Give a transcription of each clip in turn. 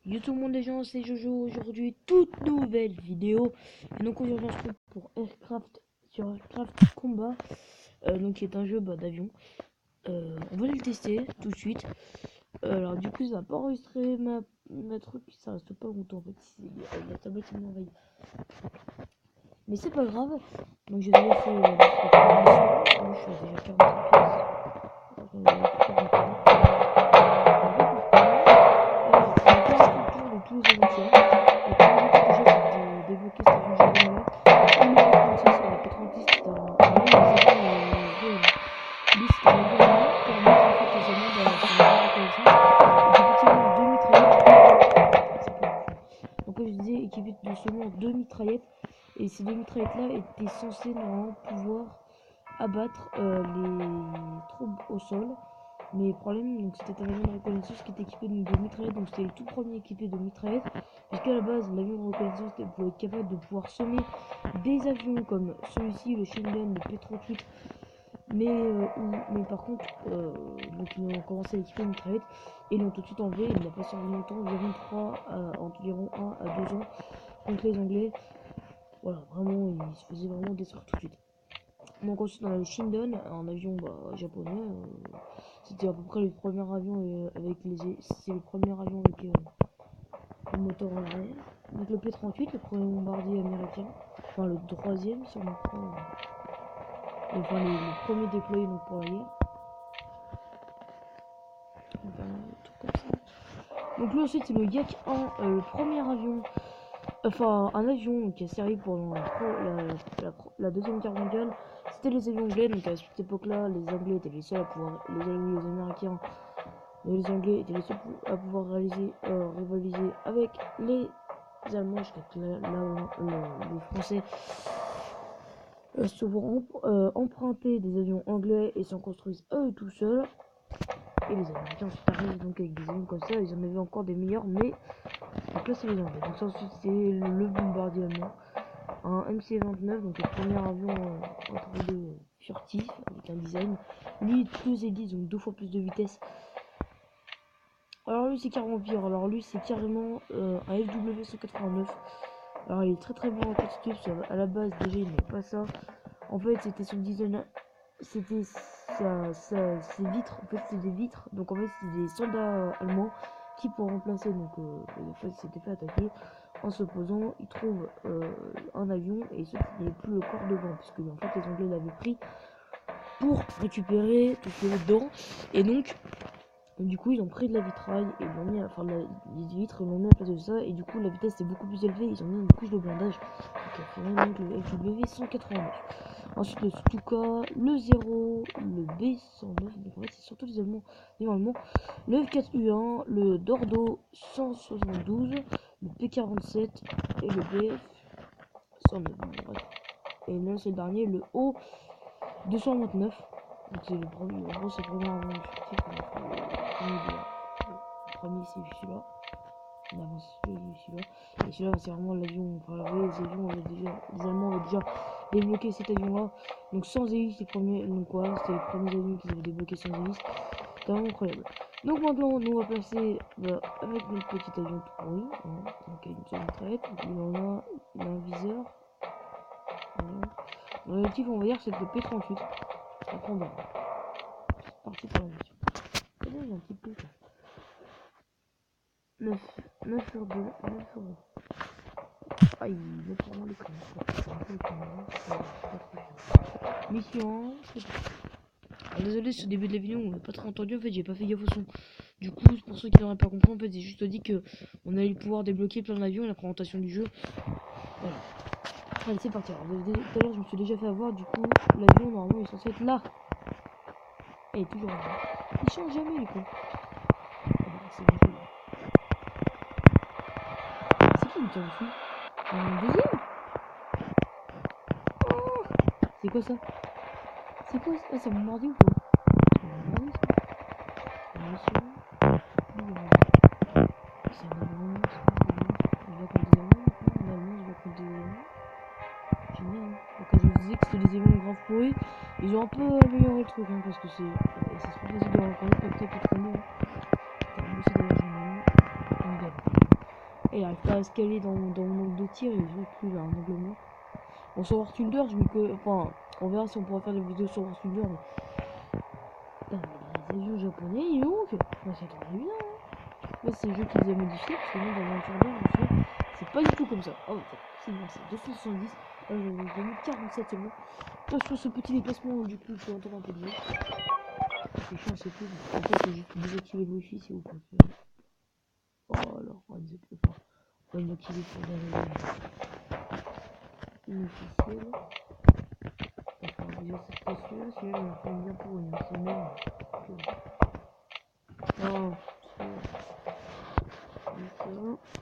Yo tout le monde les gens, c'est Jojo, aujourd'hui toute nouvelle vidéo. Et donc aujourd'hui on se retrouve pour Aircraft sur Aircraft Combat, donc qui est un jeu d'avion. On va aller le tester tout de suite. Alors du coup ça va pas enregistrer ma truc, ça reste pas longtemps en fait, la tablette est m'envahit. Mais c'est pas grave, donc j'ai déjà fait la distribution, moi je suis à déjà 43 pièces. Tous les éventuels. Le premier truc déjà c'est de débloquer cet avion japonais là. Le P36, le P36 c'est un avion des avions lui c'est un avion allemand qui remonte en fait les Allemands sur la reconnaissance. Équipé de deux mitraillettes. Donc comme je disais, équipé de seulement deux mitraillettes. Et ces deux mitraillettes là étaient censées normalement pouvoir abattre les troupes au sol. Mais le problème, donc c'était un avion de reconnaissance qui était équipé de mitraillettes, donc c'était le tout premier équipé de mitraillettes, puisqu'à la base l'avion de reconnaissance pouvait être capable de pouvoir semer des avions comme celui-ci, le Shingen, le P-38, mais par contre, donc ils ont commencé à équiper de mitraillettes et ils l'ont tout de suite enlevé. Il n'a pas servi longtemps, environ 1 à 2 ans contre les Anglais. Voilà, vraiment, ils se faisaient vraiment détruire tout de suite. Donc ensuite on a le Shindon, un avion japonais. C'était à peu près le premier avion avec c'est le premier avion avec le moteur en arrière. Donc le P-38, le premier bombardier américain, enfin le troisième si on en prend, enfin le premier déployé donc pour la guerre. Donc lui ensuite c'est le Yak 1, le premier avion, enfin un avion qui a servi pendant la deuxième guerre mondiale. C'était les avions anglais, donc à cette époque-là, les Anglais étaient les seuls à pouvoir, les Américains, mais les Anglais étaient les seuls à pouvoir rivaliser avec les Allemands, jusqu'à que les Français se vont emprunter des avions anglais et s'en construisent eux tout seuls. Et les Américains ensuite arrivent donc avec des avions comme ça, ils en avaient encore des meilleurs, mais donc là c'est les Anglais. Donc ça ensuite c'est le bombardier allemand, un MC-29, donc le premier avion entre deux furtif avec un design. Lui deux hélices, donc 2 fois plus de vitesse. Alors lui c'est carrément pire, alors lui c'est carrément un FW189. Alors il est très bon en altitude, à la base déjà il n'avait pas ça. En fait c'était son design, c'était ses vitres, en fait c'était des vitres, donc en fait c'était des soldats allemands qui pour remplacer, donc en fait s'était fait attaquer. En se posant, ils trouvent un avion et sauf qu'il n'y avait plus le corps devant, puisque en fait les Anglais l'avaient pris pour récupérer tout ce qu'il y avait dedans. Et donc du coup ils ont pris de la vitrail et ils l'ont mis à, les vitres ils l'ont mis à la place de ça, et du coup la vitesse est beaucoup plus élevée, ils ont mis une couche de blindage, donc le FW189. Ensuite le Stuka, le 0, le B109, donc en fait c'est surtout les Allemands, le F4U1, le Dordo 172, le P47 et le BF109. Et là c'est le dernier, le O229. Donc c'est le premier, en gros c'est le premier avion fictif, le premier c'est celui-là. Non, c'est celui-là. Et celui-là c'est vraiment l'avion, enfin les Allemands avaient déjà débloqué cet avion-là. Donc sans hélice, les premiers, donc voilà, c'était les premiers avions qu'ils avaient débloqué sans hélice. C'était vraiment incroyable. Donc maintenant, nous on va passer avec notre petit avion tout pourri, hein, donc avec une seule mitraillette. Il a un viseur. L'objectif on va dire c'est le P38. Après on verra. C'est parti pour la mission. C'est bien, il y a un petit peu ça. 9 sur 2, 9 sur 2. Ah, il met vraiment les commentaires. Mission. Alors, désolé, ce début de la vidéo, on n'a pas trop entendu. En fait, j'ai pas fait gaffe au son. Du coup, pour ceux qui n'auraient pas compris, en fait, j'ai juste dit que on allait pouvoir débloquer plein d'avions et la présentation du jeu. Voilà. Allez, c'est parti. Alors, tout à l'heure, je me suis déjà fait avoir. Du coup, l'avion, normalement, il est censé être là. Et toujours là. Il change jamais, les cons. C'est bon. C'est qui me tire dessus? Un deuxième? Oh, c'est quoi ça? C'est quoi ça? Ah, c'est mon mardi ou quoi? C'est mon mardi ça? C'est une mission. C'est un allemand, je vais contre des allemands maintenant. En allemand, je vais contre des allemands. Génial. Donc quand je vous disais que c'était des avions grave pourris, ils ont un peu amélioré le truc, hein, parce que c'est trop facile de reconnaître, peut-être pas trop mieux. T'as aussi d'ailleurs j'en ai mis une belle. il arrive pas à escalader dans mon angle de tir, et je plus là, un angle mort. Bon, sur War Thunder, je me que. Enfin, on verra si on pourra faire des vidéos sur War Thunder, mais. Putain, mais les jeux japonais, ils ont que. Moi, c'est trop bien, hein. Là, c'est le jeu qu'ils ont modifié, parce que nous, dans War Thunder, en fait, c'est pas du tout comme ça. Oh, c'est bon, c'est 270. J'ai mis 47 seulement. Là, je fais ce petit déplacement, du coup, je peux entendre un peu de bruit. C'est chiant, c'est cool. En fait, c'est juste désactiver le wifi si vous préférez. Oh, alors, on va désactiver. On va l'activer pour des raisons inofficielles. Enfin, déjà, c'est pas sûr. Si elle fait bien pour rien, c'est même. Non, c'est ça.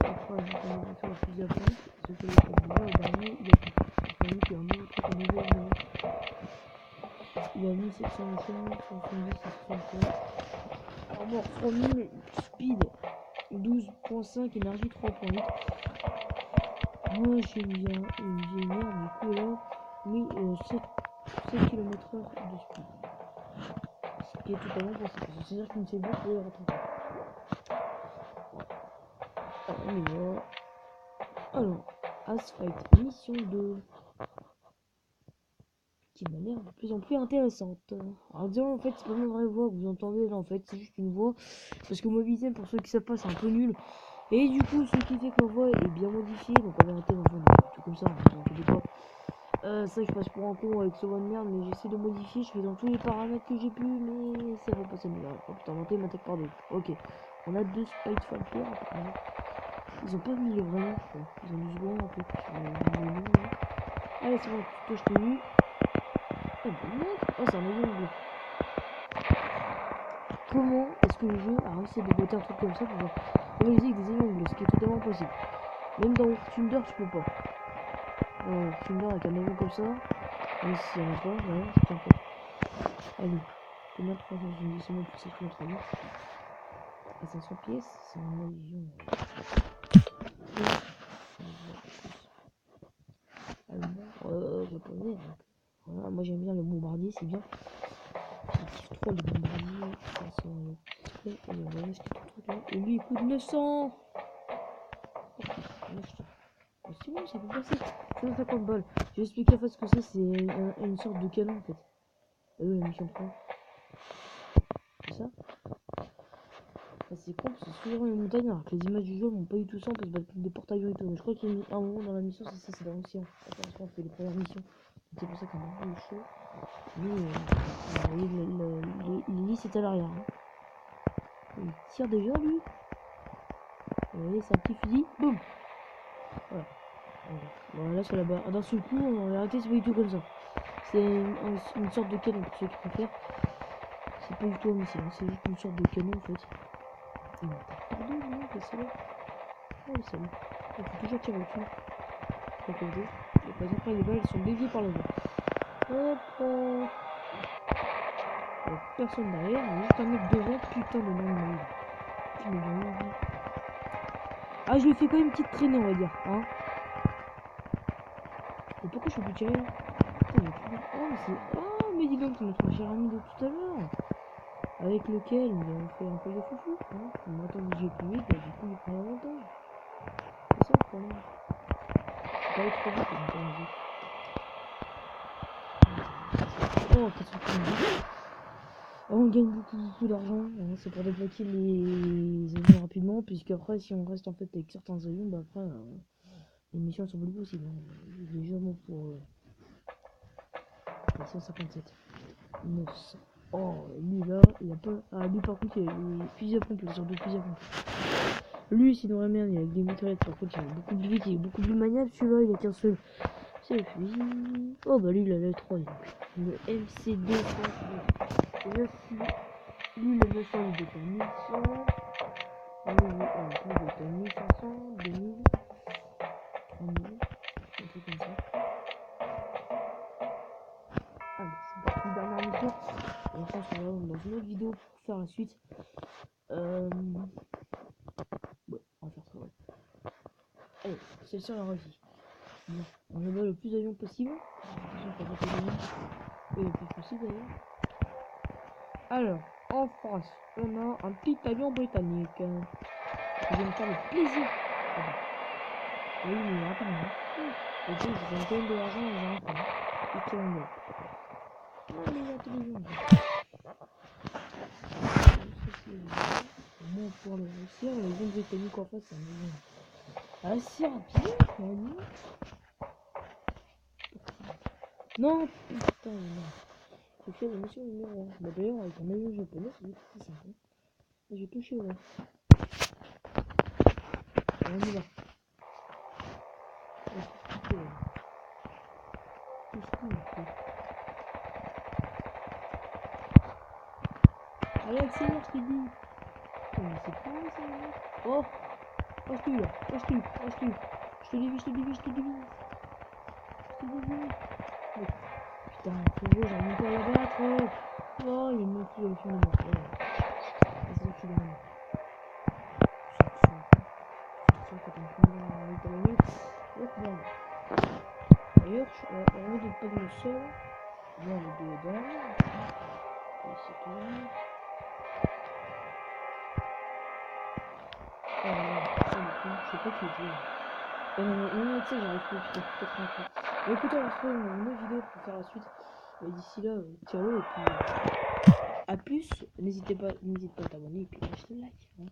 Après, je vais mettre sur la plus à pompe. Ce que j'ai fait déjà au dernier, il y a plus. Enfin, il y a un nouveau truc, un nouveau élément. Il a mis 750, 170 et 63. Armor 3000, speed 12.5, énergie 3.8. Moi j'aime bien une génère, du coup là, oui, 7 km/h de speed. Ce qui est totalement possible. C'est-à-dire qu'une c'est bon pour les rattraper. On y va. Alors, Asphalt, mission 2. Qui m'a l'air de plus en plus intéressante. Alors disons en fait c'est pas ma vraie voix que vous entendez là en fait, c'est juste une voix. Parce que Mobizen, pour ceux qui savent pas, c'est un peu nul. Et du coup ce qui fait que ma voix est bien modifiée, donc en vérité ma voix est tout comme ça, hein, donc pas. Ça je passe pour un con avec ce one merde, mais j'essaie de modifier, je fais dans tous les paramètres que j'ai pu, mais ça va pas s'améliorer. Oh putain, monter m'attaque par deux. Ok. On a deux Spiteful Players apparemment. Ils ont pas mis le vrai nom, je crois. Ils ont du second un peu sur le nom. Allez c'est bon, toi je t'ai eu. Oh, c'est un avion bleu. Comment est-ce que le jeu a réussi à déboîter un truc comme ça pour réaliser avec des avions bleus, ce qui est totalement impossible. Même dans Thunder, tu peux pas. Thunder avec un avion comme ça, même si on n'est pas, ouais, c'est bien fait. Allez, combien 370, c'est même plus, c'est trop très bien. À 500 pièces, c'est un avion. Allemand, japonais. Voilà, moi j'aime bien le bombardier, c'est bien. Je kiffe trop les bombardiers. Ça sont. Et lui il coûte 900. C'est bon, ça peut passer. 150 balles. Je vais expliquer en fait ce que c'est une sorte de canon en fait. Oui, la mission 3. C'est ça. Enfin, c'est con, c'est souvent les montagnes alors que les images du jeu n'ont pas du tout ça, on peut se battre des porte-avions et tout. Mais je crois qu'il y a un moment dans la mission, c'est ça, c'est dans l'océan. On fait les premières missions. C'est pour ça qu'on a le show. Lui, il c'est à l'arrière. Hein. Il tire déjà lui. Vous voyez, c'est un petit fusil. Boum. Voilà. Voilà, c'est là-bas. D'un seul coup, en réalité, c'est pas du tout comme ça. C'est une sorte de canon pour ceux qui préfèrent. C'est pas du tout un missile, hein. C'est juste une sorte de canon en fait. Pardon, non, c'est là. Oh, le salut. Il faut toujours tirer au-dessus. Par exemple, les balles sont déviées par le vent. Hop. Personne derrière, il y a juste un mec devant. Putain de non, ah, je lui fais quand même une petite traînée, on va dire. Hein. Et pourquoi je peux plus tirer là? Putain, oh, mais c'est. Oh, mais dis donc, c'est notre cher ami de tout à l'heure. Avec lequel nous avons fait un peu de foufou. Hein. On attend que j'ai plus vite, bah, du coup, il prend l'avantage. C'est ça le problème. Pas aller trop vite, on va vite. Oh, qu'est-ce que c'est? On gagne beaucoup d'argent, hein. C'est pour débloquer les avions rapidement, puisque après si on reste en fait avec certains avions, bah après les missions sont plus possibles. Hein. Déjà bon pour 157, 900. Oh, lui là, il a pas. Ah, lui par contre, il a les fusils à pompe, les sortes de fusils à pompe. Lui, sinon la merde, il a des mitraillettes, par contre, il est beaucoup plus vite, il est beaucoup plus maniable. Celui-là, il a qu'un seul. C'est le fusil. Oh, bah lui, il a le 3, le MC2. Déjà, si lui, le 900, il est à 1100. Lui, il est à 1500, 2000, 3000, un truc comme ça. Allez, c'est parti, dernière mission. Et je pense qu'on va dans une autre vidéo pour faire la suite. Ouais, on va faire ça, ouais. Allez, c'est ça la réussi. Bon, on va le plus d'avions possible. Et le plus possible d'ailleurs. Alors, en France, on a un petit avion britannique. Je vais me faire le plaisir Ah bah. Oui, mais attends, hein. Et puis, ils ont gagné de l'argent aux enfants. Ils sont mieux. Ah, mais il y a tous les jours. Moi, pour le réussir, les gens britanniques en face, ça me vient. Ah, si rapide, on. Non, putain, non. J'ai fait la mission numéro 1. Bah, d'ailleurs, avec un avion japonais, c'est simple. J'ai touché, ouais. On y va. Allez, accélère, je t'ai dit. Oh, mais c'est pas ça, mec. Oh, oh, je t'ai eu là. Oh, je t'ai eu. Oh, je t'ai eu. Je te dévie, je te dévie, je te dévie. Je te dévie. Oh, putain, frérot, j'arrive pas à la battre. Oh, oh il me plus avec une mort. Vas-y, je suis dans la mort. Ça, quand on prend dans l'étalonnette. Hop, voilà. D'ailleurs, heureux de pas le sol. Bon, les deux dames. Et c'est tout. Oh là là, ça le coup, je sais pas qui était. Non, tu sais, j'arrive plus, putain, peut-être un coup. Mais écoutez, on se retrouve dans une autre vidéo pour faire la suite. Et d'ici là, ciao, et puis à plus. N'hésite pas à t'abonner et puis lâche le like. Hein.